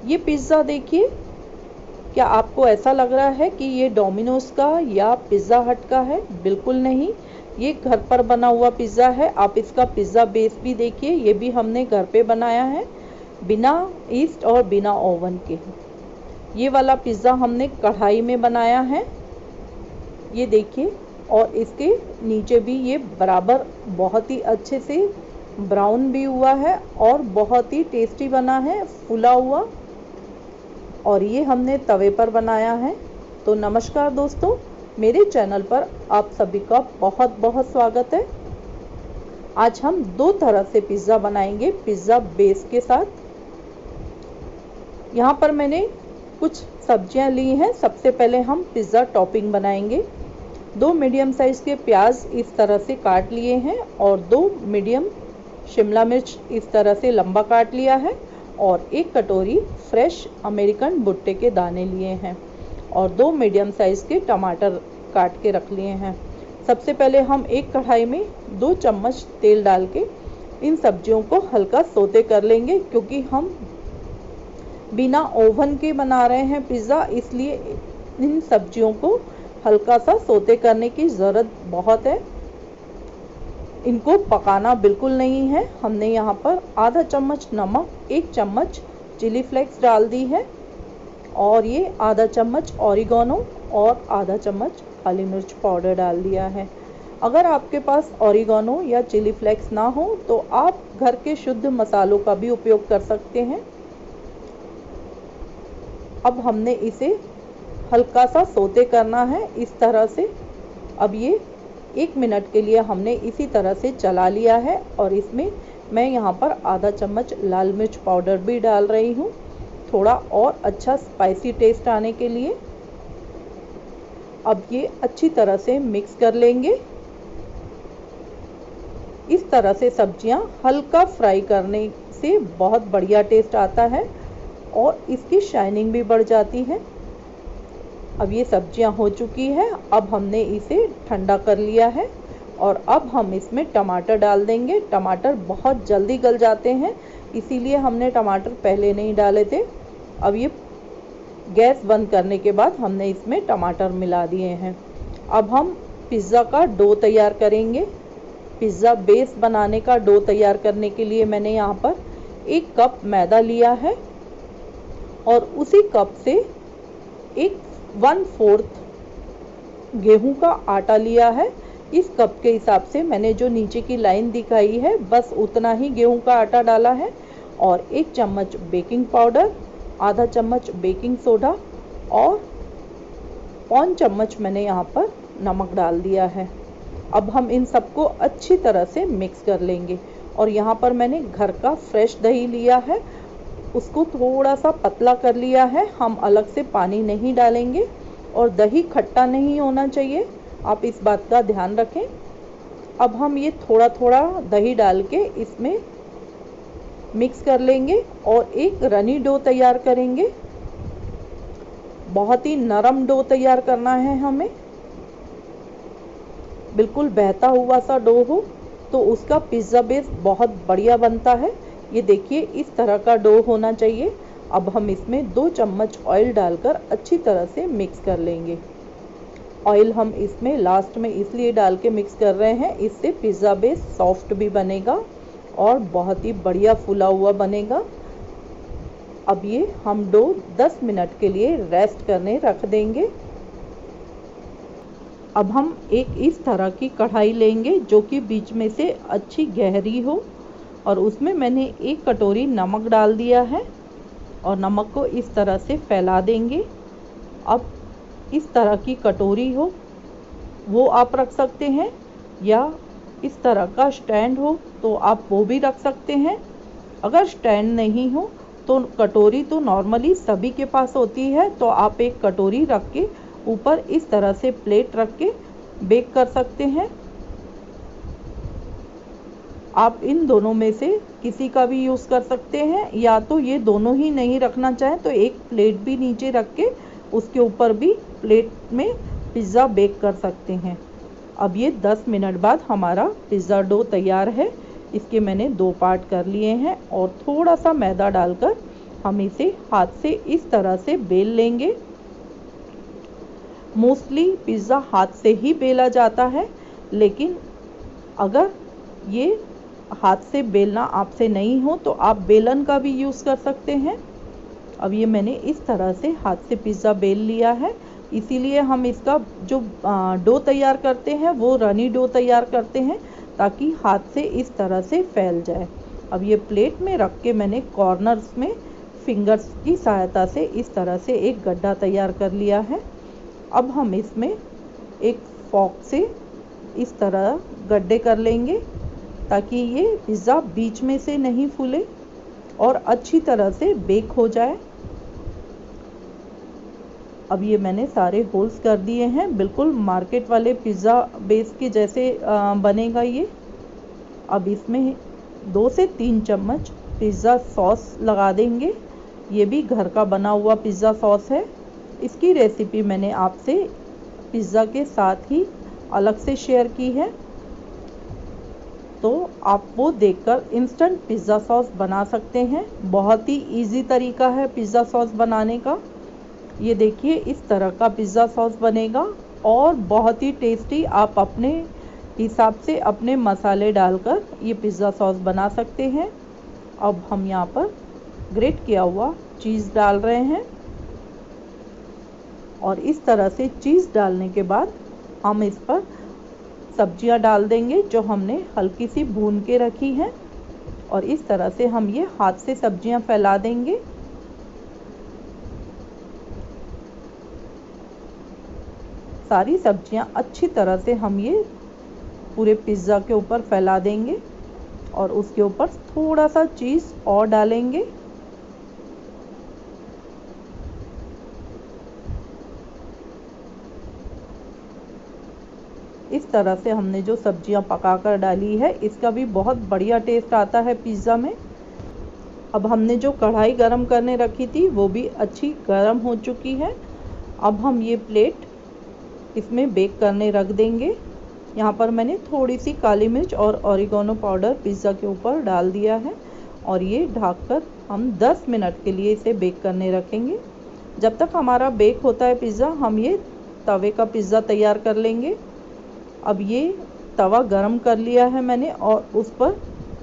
ये पिज़्ज़ा देखिए, क्या आपको ऐसा लग रहा है कि ये डोमिनोज़ का या पिज़्ज़ा हट का है? बिल्कुल नहीं, ये घर पर बना हुआ पिज़्ज़ा है। आप इसका पिज़्ज़ा बेस भी देखिए, ये भी हमने घर पे बनाया है, बिना ईस्ट और बिना ओवन के। ये वाला पिज़्ज़ा हमने कढ़ाई में बनाया है, ये देखिए। और इसके नीचे भी ये बराबर बहुत ही अच्छे से ब्राउन भी हुआ है और बहुत ही टेस्टी बना है, फूला हुआ। और ये हमने तवे पर बनाया है। तो नमस्कार दोस्तों, मेरे चैनल पर आप सभी का बहुत बहुत स्वागत है। आज हम दो तरह से पिज़्ज़ा बनाएंगे पिज़्ज़ा बेस के साथ। यहाँ पर मैंने कुछ सब्जियाँ ली हैं। सबसे पहले हम पिज़्ज़ा टॉपिंग बनाएंगे। 2 मीडियम साइज़ के प्याज इस तरह से काट लिए हैं और 2 मीडियम शिमला मिर्च इस तरह से लंबा काट लिया है और 1 कटोरी फ्रेश अमेरिकन भुट्टे के दाने लिए हैं और 2 मीडियम साइज़ के टमाटर काट के रख लिए हैं। सबसे पहले हम एक कढ़ाई में 2 चम्मच तेल डाल के इन सब्जियों को हल्का सोते कर लेंगे, क्योंकि हम बिना ओवन के बना रहे हैं पिज़्ज़ा, इसलिए इन सब्जियों को हल्का सा सोते करने की ज़रूरत बहुत है। इनको पकाना बिल्कुल नहीं है। हमने यहाँ पर आधा चम्मच नमक, 1 चम्मच चिली फ्लेक्स डाल दी है और ये आधा चम्मच ऑरिगेनो और आधा चम्मच काली मिर्च पाउडर डाल दिया है। अगर आपके पास ऑरिगेनो या चिली फ्लेक्स ना हो तो आप घर के शुद्ध मसालों का भी उपयोग कर सकते हैं। अब हमने इसे हल्का सा सोते करना है इस तरह से। अब ये 1 मिनट के लिए हमने इसी तरह से चला लिया है और इसमें मैं यहाँ पर आधा चम्मच लाल मिर्च पाउडर भी डाल रही हूँ, थोड़ा और अच्छा स्पाइसी टेस्ट आने के लिए। अब ये अच्छी तरह से मिक्स कर लेंगे। इस तरह से सब्जियाँ हल्का फ्राई करने से बहुत बढ़िया टेस्ट आता है और इसकी शाइनिंग भी बढ़ जाती है। अब ये सब्जियां हो चुकी है। अब हमने इसे ठंडा कर लिया है और अब हम इसमें टमाटर डाल देंगे। टमाटर बहुत जल्दी गल जाते हैं, इसीलिए हमने टमाटर पहले नहीं डाले थे। अब ये गैस बंद करने के बाद हमने इसमें टमाटर मिला दिए हैं। अब हम पिज़्ज़ा का डो तैयार करेंगे। पिज़्ज़ा बेस बनाने का डो तैयार करने के लिए मैंने यहाँ पर 1 कप मैदा लिया है और उसी कप से 1/4 गेहूं का आटा लिया है। इस कप के हिसाब से मैंने जो नीचे की लाइन दिखाई है बस उतना ही गेहूं का आटा डाला है और 1 चम्मच बेकिंग पाउडर, आधा चम्मच बेकिंग सोडा और 1 चम्मच मैंने यहाँ पर नमक डाल दिया है। अब हम इन सबको अच्छी तरह से मिक्स कर लेंगे। और यहाँ पर मैंने घर का फ्रेश दही लिया है, उसको थोड़ा सा पतला कर लिया है। हम अलग से पानी नहीं डालेंगे और दही खट्टा नहीं होना चाहिए, आप इस बात का ध्यान रखें। अब हम ये थोड़ा थोड़ा दही डाल के इसमें मिक्स कर लेंगे और एक रनी डो तैयार करेंगे। बहुत ही नरम डो तैयार करना है हमें, बिल्कुल बहता हुआ सा डो हो तो उसका पिज़्ज़ा बेस बहुत बढ़िया बनता है। ये देखिए, इस तरह का डो होना चाहिए। अब हम इसमें 2 चम्मच ऑयल डालकर अच्छी तरह से मिक्स कर लेंगे। ऑयल हम इसमें लास्ट में इसलिए डाल के मिक्स कर रहे हैं, इससे पिज़्ज़ा बेस सॉफ्ट भी बनेगा और बहुत ही बढ़िया फूला हुआ बनेगा। अब ये हम डो 10 मिनट के लिए रेस्ट करने रख देंगे। अब हम एक इस तरह की कढ़ाई लेंगे जो कि बीच में से अच्छी गहरी हो और उसमें मैंने 1 कटोरी नमक डाल दिया है और नमक को इस तरह से फैला देंगे। अब इस तरह की कटोरी हो वो आप रख सकते हैं या इस तरह का स्टैंड हो तो आप वो भी रख सकते हैं। अगर स्टैंड नहीं हो तो कटोरी तो नॉर्मली सभी के पास होती है, तो आप एक कटोरी रख के ऊपर इस तरह से प्लेट रख के बेक कर सकते हैं। आप इन दोनों में से किसी का भी यूज़ कर सकते हैं, या तो ये दोनों ही नहीं रखना चाहें तो एक प्लेट भी नीचे रख के उसके ऊपर भी प्लेट में पिज़्ज़ा बेक कर सकते हैं। अब ये 10 मिनट बाद हमारा पिज़्ज़ा डो तैयार है। इसके मैंने 2 पार्ट कर लिए हैं और थोड़ा सा मैदा डालकर हम इसे हाथ से इस तरह से बेल लेंगे। मोस्टली पिज़्ज़ा हाथ से ही बेला जाता है, लेकिन अगर ये हाथ से बेलना आपसे नहीं हो तो आप बेलन का भी यूज़ कर सकते हैं। अब ये मैंने इस तरह से हाथ से पिज़्ज़ा बेल लिया है। इसीलिए हम इसका जो डो तैयार करते हैं वो रनी डो तैयार करते हैं, ताकि हाथ से इस तरह से फैल जाए। अब ये प्लेट में रख के मैंने कॉर्नर्स में फिंगर्स की सहायता से इस तरह से एक गड्ढा तैयार कर लिया है। अब हम इसमें एक फॉक से इस तरह गड्ढे कर लेंगे, ताकि ये पिज़्ज़ा बीच में से नहीं फूले और अच्छी तरह से बेक हो जाए। अब ये मैंने सारे होल्स कर दिए हैं, बिल्कुल मार्केट वाले पिज़्ज़ा बेस के जैसे बनेगा ये। अब इसमें 2 से 3 चम्मच पिज़्ज़ा सॉस लगा देंगे। ये भी घर का बना हुआ पिज़्ज़ा सॉस है। इसकी रेसिपी मैंने आपसे पिज़्ज़ा के साथ ही अलग से शेयर की है, तो आप वो देखकर इंस्टेंट पिज़्ज़ा सॉस बना सकते हैं। बहुत ही इजी तरीका है पिज़्ज़ा सॉस बनाने का। ये देखिए इस तरह का पिज़्ज़ा सॉस बनेगा और बहुत ही टेस्टी। आप अपने हिसाब से अपने मसाले डालकर ये पिज़्ज़ा सॉस बना सकते हैं। अब हम यहाँ पर ग्रेट किया हुआ चीज़ डाल रहे हैं और इस तरह से चीज़ डालने के बाद हम इस पर सब्जियां डाल देंगे जो हमने हल्की सी भून के रखी हैं, और इस तरह से हम ये हाथ से सब्जियां फैला देंगे। सारी सब्जियां अच्छी तरह से हम ये पूरे पिज़्ज़ा के ऊपर फैला देंगे और उसके ऊपर थोड़ा सा चीज़ और डालेंगे। इस तरह से हमने जो सब्जियां पकाकर डाली है, इसका भी बहुत बढ़िया टेस्ट आता है पिज़्ज़ा में। अब हमने जो कढ़ाई गरम करने रखी थी वो भी अच्छी गरम हो चुकी है। अब हम ये प्लेट इसमें बेक करने रख देंगे। यहाँ पर मैंने थोड़ी सी काली मिर्च और ऑरिगेनो पाउडर पिज़्ज़ा के ऊपर डाल दिया है और ये ढककर हम 10 मिनट के लिए इसे बेक करने रखेंगे। जब तक हमारा बेक होता है पिज़्ज़ा, हम ये तवे का पिज़्ज़ा तैयार कर लेंगे। अब ये तवा गरम कर लिया है मैंने और उस पर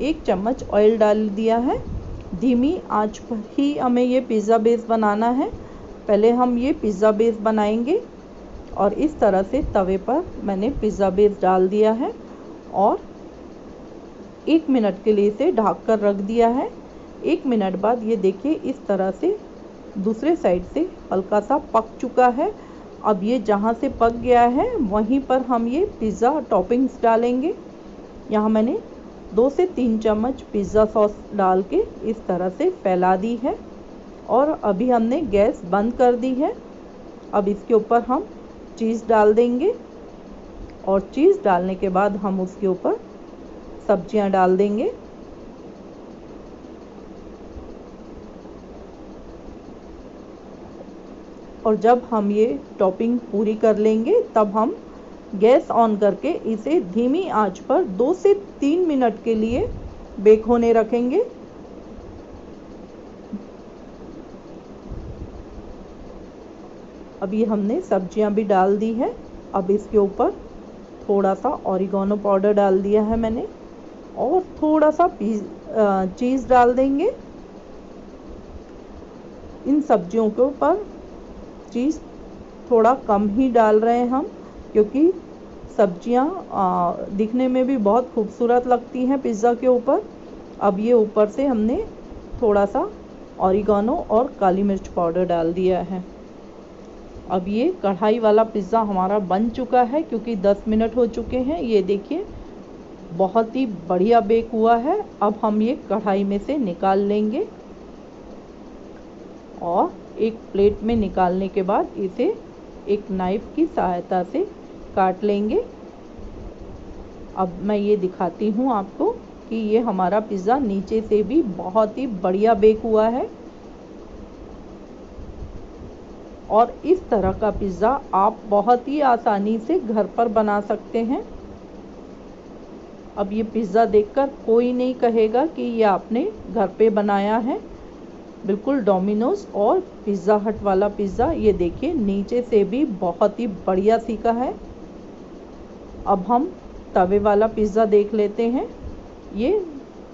1 चम्मच ऑयल डाल दिया है। धीमी आंच पर ही हमें ये पिज़्ज़ा बेस बनाना है। पहले हम ये पिज़्ज़ा बेस बनाएंगे और इस तरह से तवे पर मैंने पिज़्ज़ा बेस डाल दिया है और 1 मिनट के लिए इसे ढक कर रख दिया है। 1 मिनट बाद ये देखिए इस तरह से दूसरे साइड से हल्का सा पक चुका है। अब ये जहाँ से पक गया है वहीं पर हम ये पिज़्ज़ा टॉपिंग्स डालेंगे। यहाँ मैंने 2 से 3 चम्मच पिज़्ज़ा सॉस डाल के इस तरह से फैला दी है और अभी हमने गैस बंद कर दी है। अब इसके ऊपर हम चीज़ डाल देंगे और चीज़ डालने के बाद हम उसके ऊपर सब्जियां डाल देंगे। और जब हम ये टॉपिंग पूरी कर लेंगे तब हम गैस ऑन करके इसे धीमी आंच पर 2 से 3 मिनट के लिए बेक होने रखेंगे। अभी हमने सब्जियां भी डाल दी है। अब इसके ऊपर थोड़ा सा ऑरिगेनो पाउडर डाल दिया है मैंने और थोड़ा सा चीज़ डाल देंगे। इन सब्जियों के ऊपर चीज़ थोड़ा कम ही डाल रहे हैं हम, क्योंकि सब्जियां दिखने में भी बहुत खूबसूरत लगती हैं पिज़्ज़ा के ऊपर। अब ये ऊपर से हमने थोड़ा सा ऑरिगेनो और काली मिर्च पाउडर डाल दिया है। अब ये कढ़ाई वाला पिज़्ज़ा हमारा बन चुका है, क्योंकि 10 मिनट हो चुके हैं। ये देखिए बहुत ही बढ़िया बेक हुआ है। अब हम ये कढ़ाई में से निकाल लेंगे और एक प्लेट में निकालने के बाद इसे एक नाइफ की सहायता से काट लेंगे। अब मैं ये दिखाती हूँ आपको कि ये हमारा पिज़्ज़ा नीचे से भी बहुत ही बढ़िया बेक हुआ है और इस तरह का पिज़्ज़ा आप बहुत ही आसानी से घर पर बना सकते हैं। अब ये पिज़्ज़ा देखकर कोई नहीं कहेगा कि ये आपने घर पे बनाया है। बिल्कुल डोमिनोज और पिज़्ज़ा हट वाला पिज़्ज़ा। ये देखिए नीचे से भी बहुत ही बढ़िया सीखा है। अब हम तवे वाला पिज़्ज़ा देख लेते हैं। ये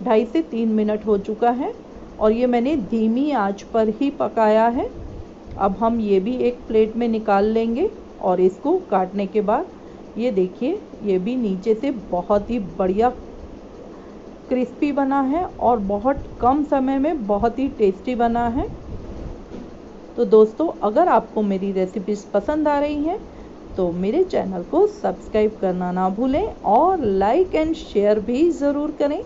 2.5 से 3 मिनट हो चुका है और ये मैंने धीमी आंच पर ही पकाया है। अब हम ये भी एक प्लेट में निकाल लेंगे और इसको काटने के बाद ये देखिए ये भी नीचे से बहुत ही बढ़िया क्रिस्पी बना है और बहुत कम समय में बहुत ही टेस्टी बना है। तो दोस्तों अगर आपको मेरी रेसिपीज़ पसंद आ रही हैं तो मेरे चैनल को सब्सक्राइब करना ना भूलें और लाइक एंड शेयर भी ज़रूर करें।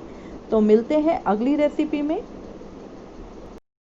तो मिलते हैं अगली रेसिपी में।